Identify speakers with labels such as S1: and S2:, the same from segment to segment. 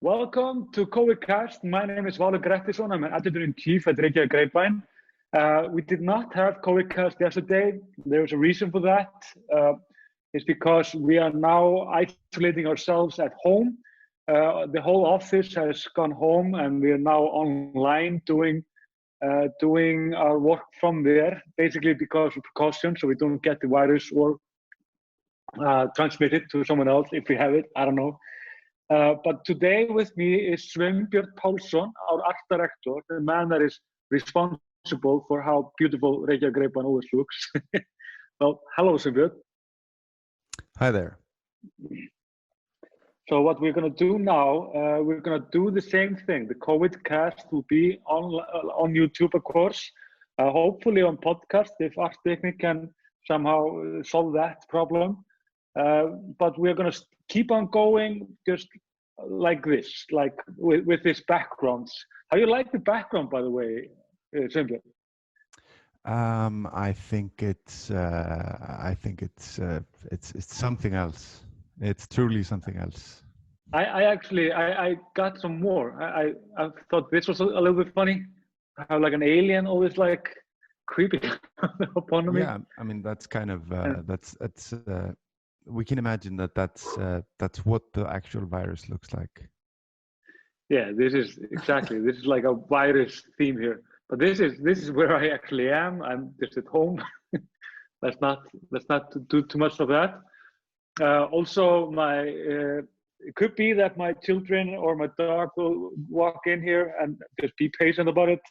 S1: Welcome to COVIDcast. My name is Valur Grettisson. I'm an editor-in-chief at Reykjavík Grapevine. We did not have COVIDcast yesterday. There's a reason for that. It's because we are now isolating ourselves at home. The whole office has gone home, and we are now online doing our work from there, basically because of precaution, so we don't get the virus or transmit it to someone else if we have it. I don't know. But today with me is Sveinbjörn Pálsson, our art director, the man that is responsible for how beautiful Reykjavík Grapevine always looks. Well, hello, Sveinbjörn.
S2: Hi there.
S1: So what we're going to do now, we're going to do the same thing. The COVIDcast will be on YouTube, of course, hopefully on podcast if Art Technic can somehow solve that problem. But we're going to keep on going just like this, like with this backgrounds. How do you like the background, by the way, Sveinbjörn?
S2: I think it's something else. It's truly something else.
S1: I got some more. I thought this was a little bit funny. How like an alien always like creeping upon me.
S2: Yeah, I mean that's kind of that's we can imagine that's what the actual virus looks like.
S1: Yeah, this is exactly. This is like a virus theme here. But this is where I actually am. I'm just at home. let's not do too much of that. Also, it could be that my children or my dog will walk in here, and just be patient about it.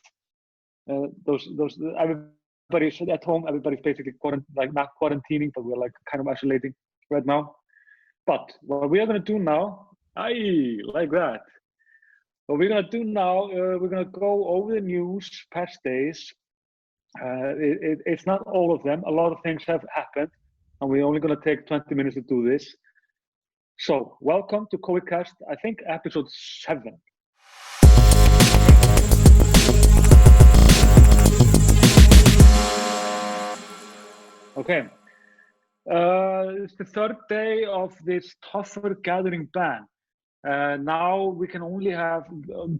S1: Everybody's at home. Everybody's basically not quarantining, but we're like kind of isolating right now. But what we are going to do now, like that. What we're going to do now, we're going to go over the news past days. It's not all of them. A lot of things have happened, and we're only going to take 20 minutes to do this. So, welcome to COVIDcast, I think episode 7. Okay. It's the third day of this tougher gathering ban. Now we can only have,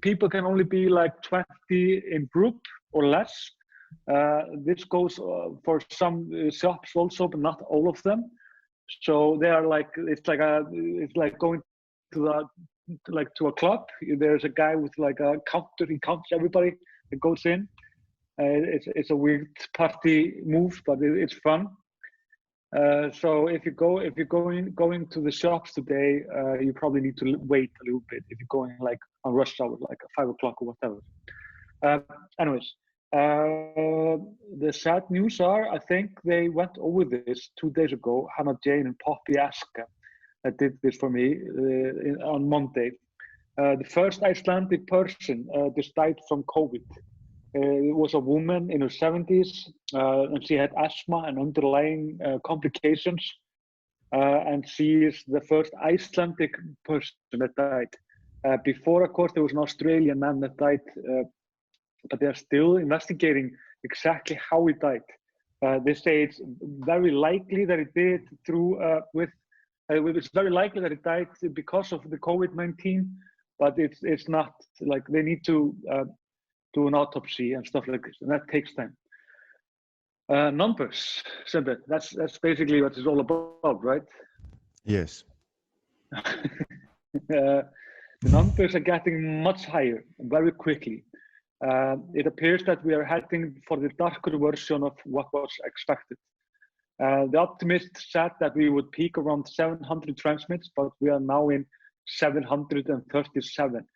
S1: people can only be like 20 in group or less. This goes for some shops also, but not all of them. So they are like, it's like going to a club. There's a guy with like a counter, he counts everybody that goes in. It's a weird party move, but it's fun. So if you're going to the shops today, you probably need to wait a little bit if you're going like on rush hour, like 5 o'clock or whatever. Anyways, the sad news are, I think they went over this 2 days ago. Hannah Jane and Poppy Aska did this for me on Monday. The first Icelandic person just died from COVID. It was a woman in her 70s, and she had asthma and underlying complications. And she is the first Icelandic person that died. Before, of course, there was an Australian man that died, but they're still investigating exactly how he died. They say it's very likely that it did it's very likely that it died because of the COVID-19, but it's not like they need to do an autopsy and stuff like this, and that takes time. Numbers, Sveinbjörn, that's basically what it's all about, right?
S2: Yes.
S1: The numbers are getting much higher very quickly. It appears that we are heading for the darker version of what was expected. The optimists said that we would peak around 700 transmits, but we are now in 737.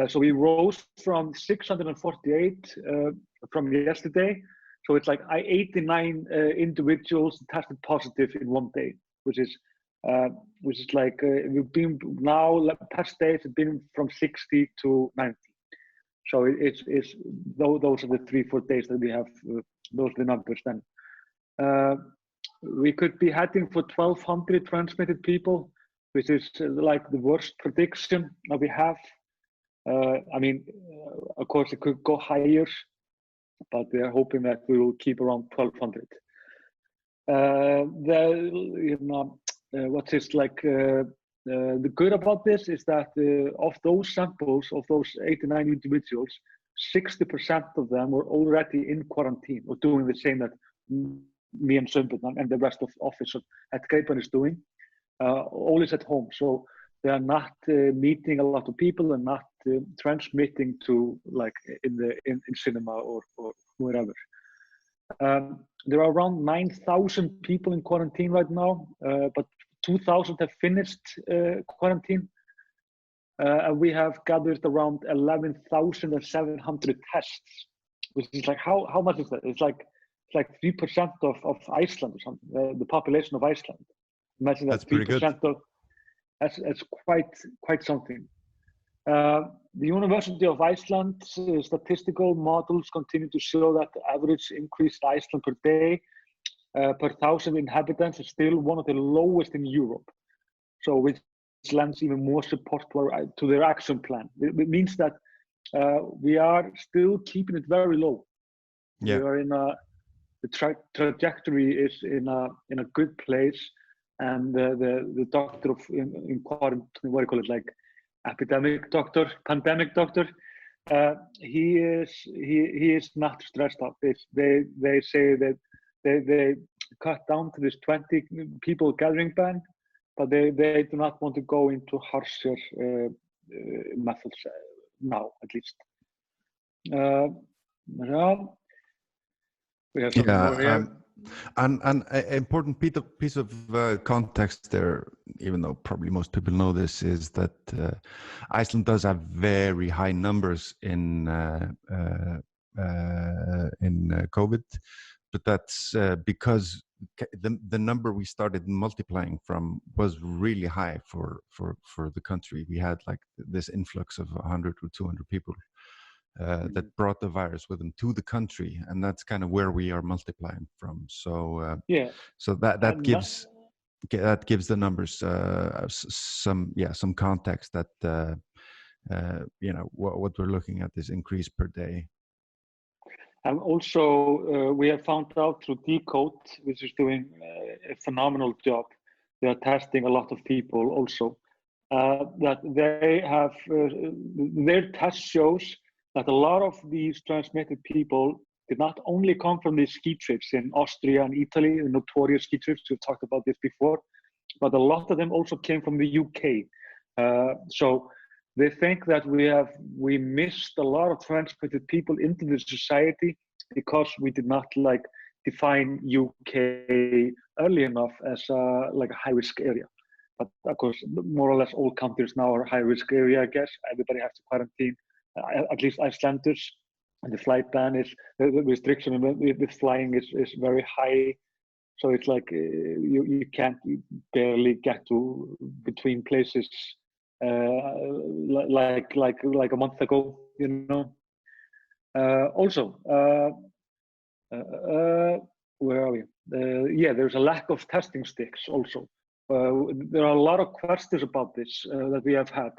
S1: So we rose from 648 from yesterday. So it's like 89 individuals tested positive in one day, which is like we've been now past days have been from 60 to 90. So it's those are the 3-4 days that we have. Those are the numbers then. We could be heading for 1,200 transmitted people, which is like the worst prediction that we have. I mean, of course, it could go higher, but we are hoping that we will keep around 1,200. What's this like? the good about this is that of those samples, of those 89 individuals, 60% of them were already in quarantine or doing the same that me and Sundberg and the rest of office at Greipan is doing. All is at home, so they are not meeting a lot of people and not transmitting to like in cinema or wherever. There are around 9,000 people in quarantine right now, but 2,000 have finished quarantine. And we have gathered around 11,700 tests, which is like, how much is that? It's like 3% of Iceland or something, the population of Iceland. Imagine that.
S2: That's pretty
S1: 3%
S2: good.
S1: That's quite something. The University of Iceland statistical models continue to show that the average increase in Iceland per day per 1,000 inhabitants is still one of the lowest in Europe. So which lends even more support to their action plan. It means that we are still keeping it very low.
S2: Yeah.
S1: We are the trajectory is in a good place, and the doctor in quarantine, what do you call it, like epidemic doctor, pandemic doctor, he is not stressed out. They say that they cut down to this 20 people gathering ban, but they do not want to go into harsher methods now, at least. We have something more here.
S2: And an important piece of context there, even though probably most people know this, is that Iceland does have very high numbers in COVID, but that's because the number we started multiplying from was really high for the country. We had like this influx of 100 or 200 people that brought the virus with them to the country, and that's kind of where we are multiplying from. So so that gives the numbers some context that you know what we're looking at is increase per day.
S1: And also, we have found out through Decode, which is doing a phenomenal job. They are testing a lot of people also. That they have, their test shows that a lot of these transmitted people did not only come from these ski trips in Austria and Italy, the notorious ski trips, we've talked about this before, but a lot of them also came from the UK. So they think that we missed a lot of transmitted people into the society because we did not like define UK early enough as like a high-risk area. But of course, more or less all countries now are high-risk area, I guess. Everybody has to quarantine, at least Icelanders. And the flight ban is, the restriction with flying is very high. So it's like you can't barely get to between places like a month ago, you know. Also, where are we? Yeah, there's a lack of testing sticks also. There are a lot of questions about this that we have had.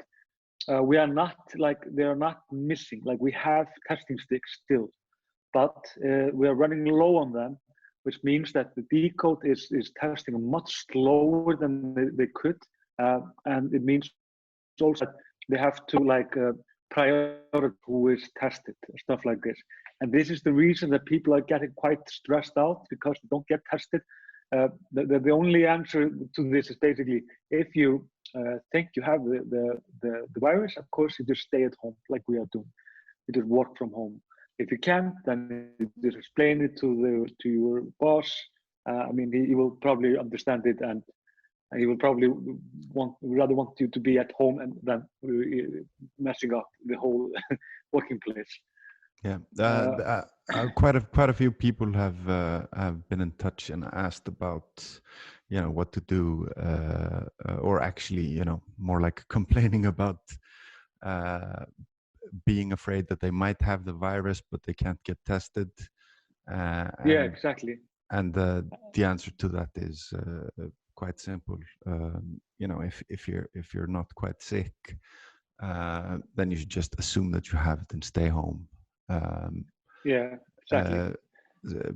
S1: We are not like, they are not missing, like we have testing sticks still, but we are running low on them, which means that the Decode is testing much slower than they could. And it means also that they have to like prioritize who is tested, stuff like this. And this is the reason that people are getting quite stressed out because they don't get tested. The only answer to this is basically, if you think you have the virus, of course you just stay at home like we are doing. You just work from home. If you can't, then you just explain it to your boss. I mean, he will probably understand it, and he will probably rather want you to be at home and than messing up the whole working place.
S2: Yeah, quite a few people have been in touch and asked about, you know, what to do, or actually, you know, more like complaining about being afraid that they might have the virus, but they can't get tested.
S1: Yeah, exactly.
S2: And the answer to that is quite simple. You know, if you're not quite sick, then you should just assume that you have it and stay home.
S1: Yeah, exactly.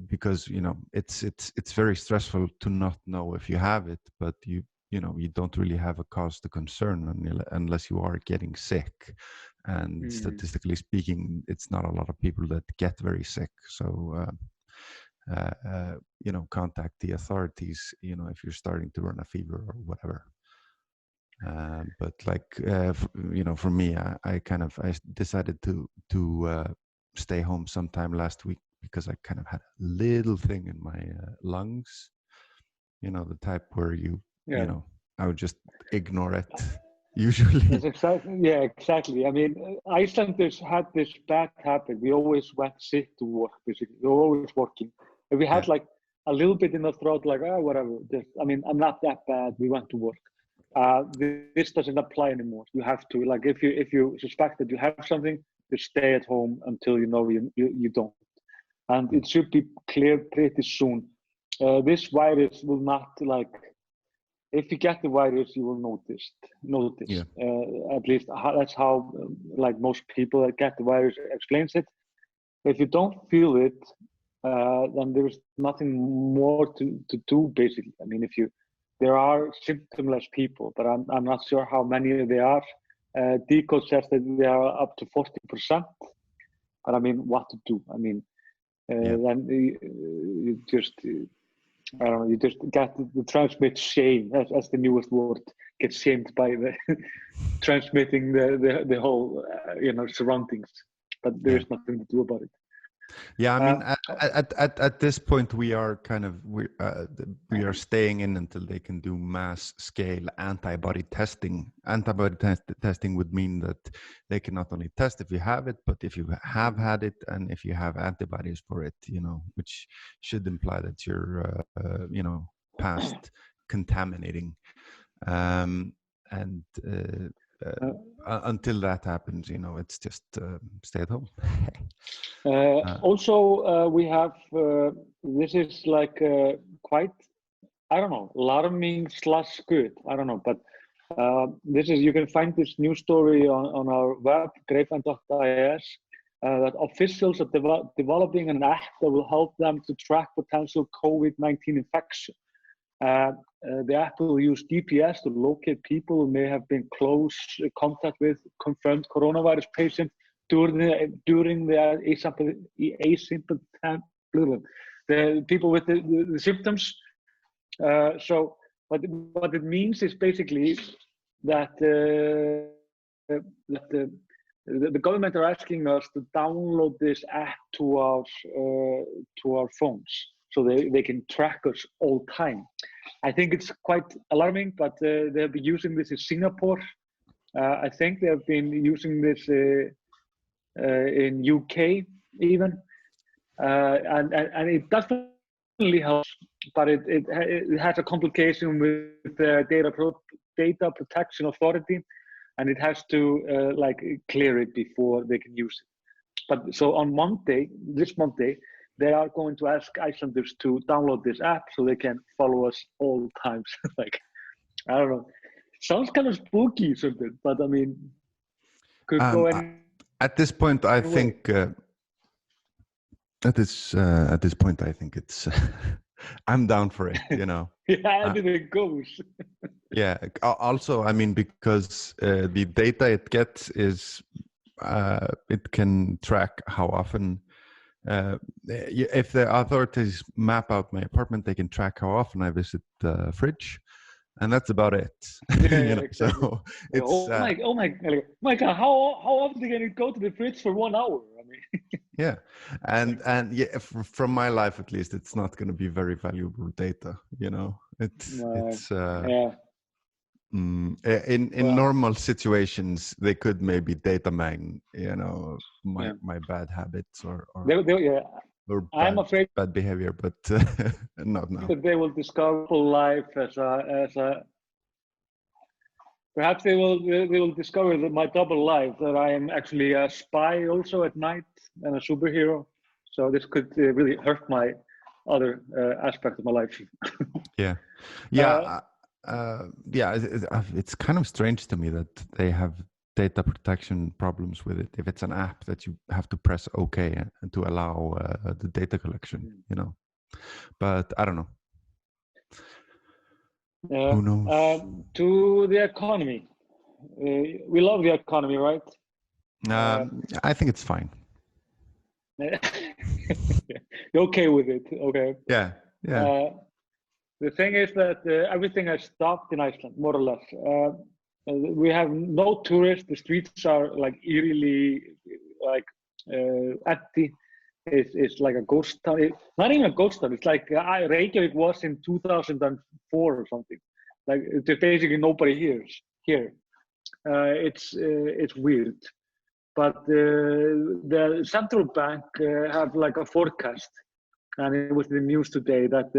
S2: Because you know it's very stressful to not know if you have it, but you you don't really have a cause to concern unless you are getting sick. And statistically speaking, it's not a lot of people that get very sick. So, contact the authorities, if you're starting to run a fever or whatever. But for me, I decided to stay home sometime last week because I kind of had a little thing in my lungs, the type where I would just ignore it usually.
S1: That's exactly. I mean, Icelanders had this bad habit. We always went sick to work, basically. We were always working. If we had like a little bit in the throat, like, whatever. I'm not that bad. We went to work. This doesn't apply anymore. You have to, like, if you suspect that you have something, just stay at home until you don't. And it should be clear pretty soon. This virus will not, like, if you get the virus, you will notice.
S2: Yeah.
S1: At least that's how, like, most people that get the virus explains it. If you don't feel it, then there's nothing more to do, basically. I mean, there are symptomless people, but I'm not sure how many there are. Decode says that they are up to 40%. But I mean, what to do? I mean, then you just, I don't know, you just get to transmit shame, as the newest word, get shamed by the transmitting the whole, surroundings. But there is nothing to do about it.
S2: Yeah, I mean, at this point, we are we are staying in until they can do mass scale antibody testing. Antibody testing would mean that they can not only test if you have it, but if you have had it and if you have antibodies for it, which should imply that you're, past contaminating. Until that happens, it's just stay at home.
S1: Also, we have, this is like quite, I don't know, alarming / good. I don't know, but you can find this news story on our web, grapevine.is, that officials are developing an app that will help them to track potential COVID-19 infection. The app will use GPS to locate people who may have been close contact with confirmed coronavirus patients during the the people with the symptoms. So what it means is basically that the government are asking us to download this app to our phones, so they can track us all time. I think it's quite alarming, but they've been using this in Singapore. I think they have been using this in UK even, and it definitely helps, but it has a complication with the data protection authority, and it has to like clear it before they can use it. But so on this Monday, they are going to ask Icelanders to download this app so they can follow us all times. Like, I don't know, sounds kind of spooky something, but I mean, could go any.
S2: At this point, I think. At this point, I think it's. I'm down for it.
S1: Yeah, it goes.
S2: Yeah. Also, I mean, because the data it gets is, it can track how often. If the authorities map out my apartment, they can track how often I visit the fridge, and that's about it.
S1: Yeah, exactly.
S2: So it's
S1: oh my God! How often can you go to the fridge for 1 hour? I mean,
S2: yeah, and yeah, from my life at least, it's not going to be very valuable data. It's
S1: yeah.
S2: In normal situations they could maybe data mine my bad habits or
S1: I'm afraid
S2: bad behavior, but not now.
S1: That they will discover life as a perhaps they will discover that my double life, that I am actually a spy also at night and a superhero. So this could really hurt my other aspect of my life.
S2: It's kind of strange to me that they have data protection problems with it. If it's an app that you have to press OK and to allow the data collection, but I don't know. Who knows?
S1: To the economy. We love the economy, right?
S2: I think it's fine.
S1: You're okay with it, okay?
S2: Yeah, yeah.
S1: The thing is that everything has stopped in Iceland, more or less. We have no tourists. The streets are like eerily like empty. It's like a ghost town. Not even a ghost town. It's like Reykjavik was in 2004 or something. Like there's basically nobody here. It's weird. But the central bank have like a forecast, and it was in the news today that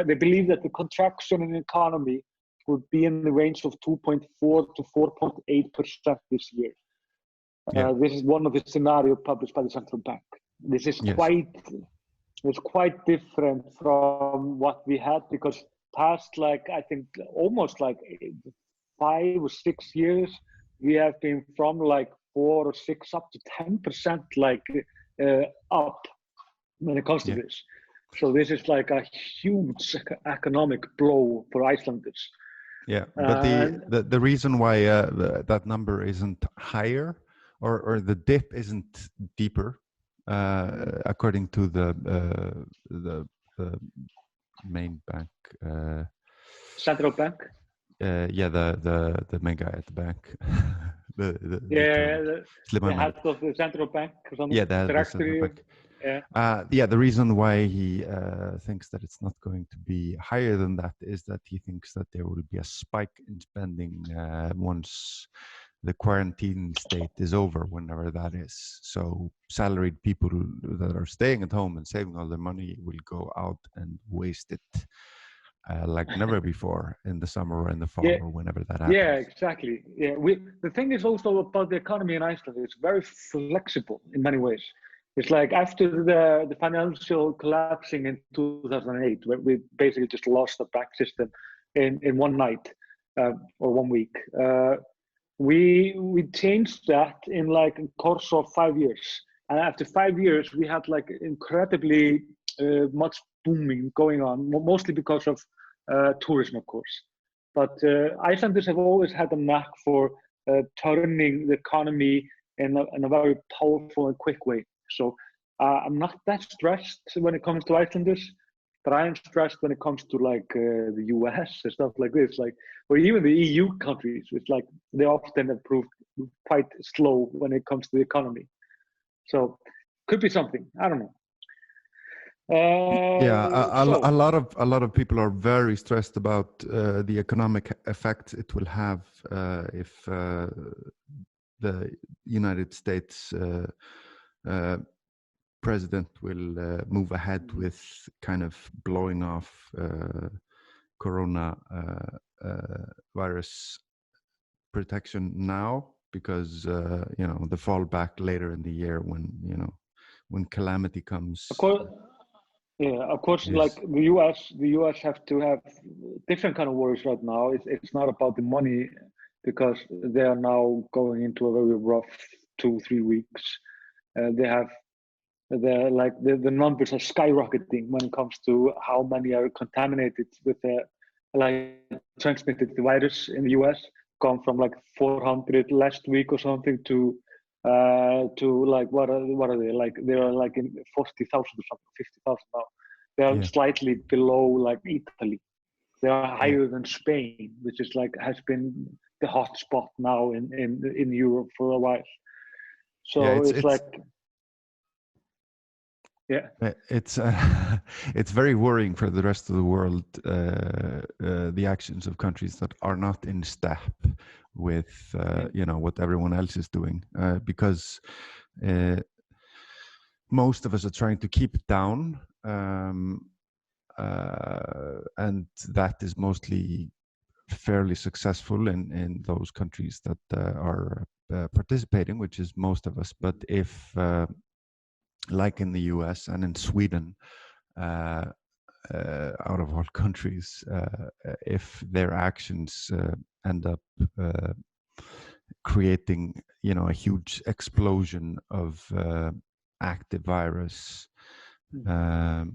S1: they believe that the contraction in the economy would be in the range of 2.4 to 4.8% this year.
S2: Yeah.
S1: This is one of the scenarios published by the central bank. This is
S2: Yes.
S1: quite different from what we had, because past like I think almost like 5 or 6 years we have been from like 4 or 6 up to 10% like up when it comes to this. So this is like a huge economic blow for Icelanders.
S2: Yeah, but the reason why that number isn't higher, or the dip isn't deeper, according to the main bank,
S1: Central bank.
S2: Yeah, the main guy at the bank. the
S1: head of the central bank or something.
S2: Yeah, the head of the central bank. Yeah, the reason why he thinks that it's not going to be higher than that is that he thinks that there will be a spike in spending once the quarantine state is over, whenever that is. So salaried people that are staying at home and saving all their money will go out and waste it like never before in the summer or in the fall or whenever that happens.
S1: Yeah, exactly. Yeah, the thing is also about the economy in Iceland. It's very flexible in many ways. It's like after the financial collapsing in 2008, where we basically just lost the bank system in one night or 1 week. We changed that in like a course of 5 years. And after 5 years, we had like incredibly much booming going on, mostly because of tourism, of course. But Icelanders have always had a knack for turning the economy in a very powerful and quick way. So I'm not that stressed when it comes to Icelanders, but I am stressed when it comes to like the US and stuff like this, like, or even the EU countries, which like they often have proved quite slow when it comes to the economy. So could be something. I don't know.
S2: A lot of people are very stressed about the economic effect it will have if the United States president will move ahead with kind of blowing off corona virus protection now, because the fallback later in the year when calamity comes.
S1: Of course, like the US have to have different kind of worries right now. It's not about the money, because they are now going into a very rough 2-3 weeks. The numbers are skyrocketing when it comes to how many are contaminated with the transmitted virus in the US, gone from like 400 last week or something to like what are they, like they are like in 40,000 or something, 50,000 now. They are slightly below like Italy. They are higher than Spain, which is like has been the hot spot now in Europe for a while. So it's like. Yeah,
S2: it's very worrying for the rest of the world, the actions of countries that are not in step with what everyone else is doing, because most of us are trying to keep it down, and that is mostly fairly successful in those countries that are participating, which is most of us. But if like in the US and in Sweden, out of all countries, if their actions end up creating, a huge explosion of active virus, the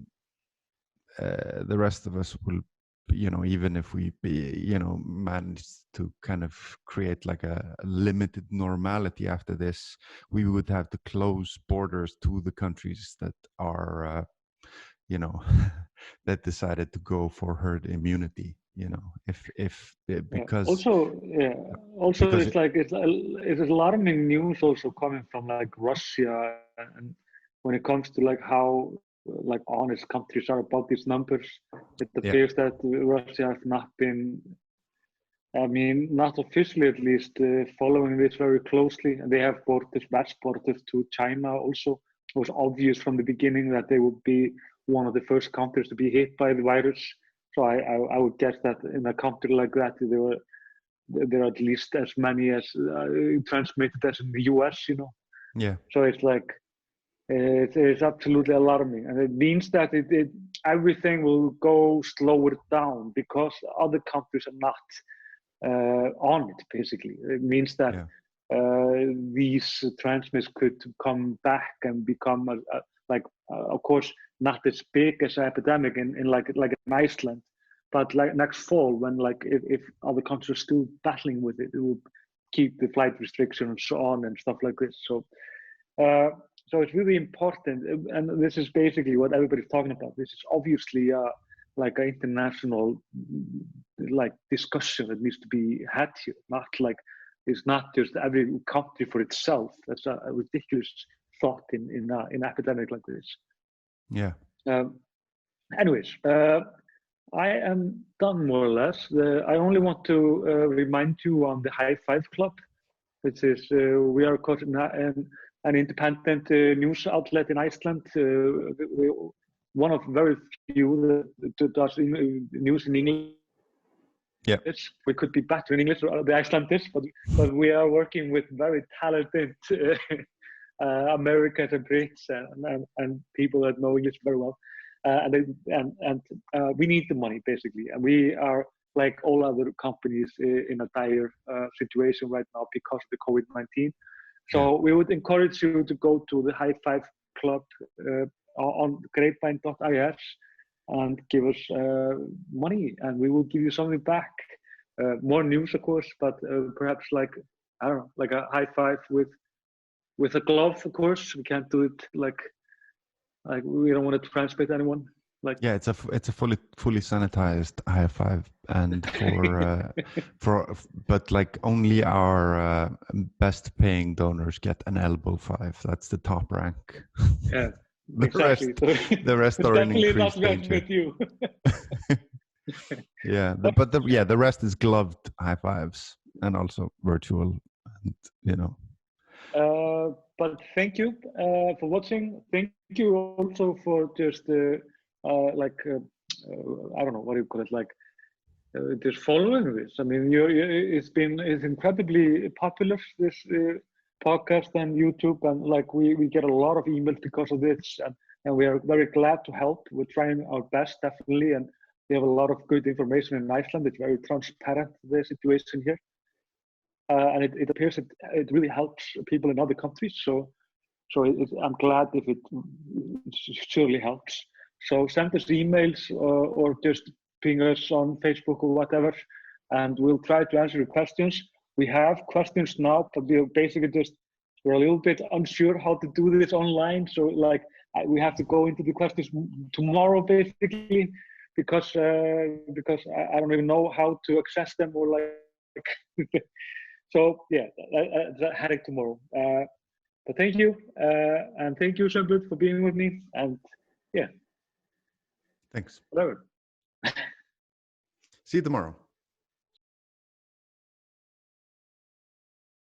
S2: rest of us will you know, even if we, you know, manage to kind of create like a limited normality after this, we would have to close borders to the countries that are, you know, that decided to go for herd immunity. You know, if because
S1: also
S2: because
S1: it's like it's alarming news also coming from like Russia, and when it comes to like how like honest countries are about these numbers, it
S2: yeah,
S1: appears that Russia has not been, I mean, not officially at least, following this very closely, and they have borders, vast borders to China also. It was obvious from the beginning that they would be one of the first countries to be hit by the virus. So I would guess that in a country like that, there are at least as many as transmitted as in the US, you know.
S2: yeah,
S1: So it's like it's absolutely alarming, and it means that everything will go slower down because other countries are not on it. Basically, it means that
S2: yeah,
S1: these transmitters could come back and become like of course not as big as epidemic in like in Iceland, but like next fall when like if other countries are still battling with it, it will keep the flight restrictions on and stuff like this. So so it's really important, and this is basically what everybody's talking about. This is obviously like an international like discussion that needs to be had here. Not like it's not just every country for itself. That's a ridiculous thought in an epidemic like this.
S2: yeah.
S1: Um, anyways, I am done more or less. I only want to remind you on the High Five Club, which is we are an independent news outlet in Iceland. One of very few that does news in English.
S2: Yeah.
S1: We could be better in English, or the Icelanders, but we are working with very talented Americans and Brits and people that know English very well. And we need the money basically, and we are like all other companies in a dire situation right now because of the COVID-19. So we would encourage you to go to the High Five Club on grapevine.is and give us money, and we will give you something back. More news, of course, but perhaps like, I don't know, like a high five with a glove, of course. We can't do it like we don't want to transmit anyone. Like,
S2: yeah, it's a fully sanitized high five, and but like only our best paying donors get an elbow five. That's the top rank.
S1: Yeah,
S2: the
S1: exactly.
S2: rest are in
S1: Definitely not
S2: increased danger.
S1: with you.
S2: Yeah, the rest is gloved high fives and also virtual, and you know.
S1: But thank you for watching. Thank you also for just I don't know what you call it, like just following this. I mean, it's incredibly popular, this podcast and YouTube, and like we get a lot of emails because of this, and we are very glad to help. We're trying our best, definitely, and we have a lot of good information in Iceland. It's very transparent, the situation here. And it appears it really helps people in other countries. So I'm glad if it surely helps. So send us emails or just ping us on Facebook or whatever, and we'll try to answer your questions. We have questions now, but we're a little bit unsure how to do this online. So like we have to go into the questions tomorrow, basically, because I don't even know how to access them or like. So yeah, that's heading tomorrow. But thank you, and thank you, Sjömbjörn, for being with me. And yeah,
S2: Thanks.
S1: whatever.
S2: See you tomorrow.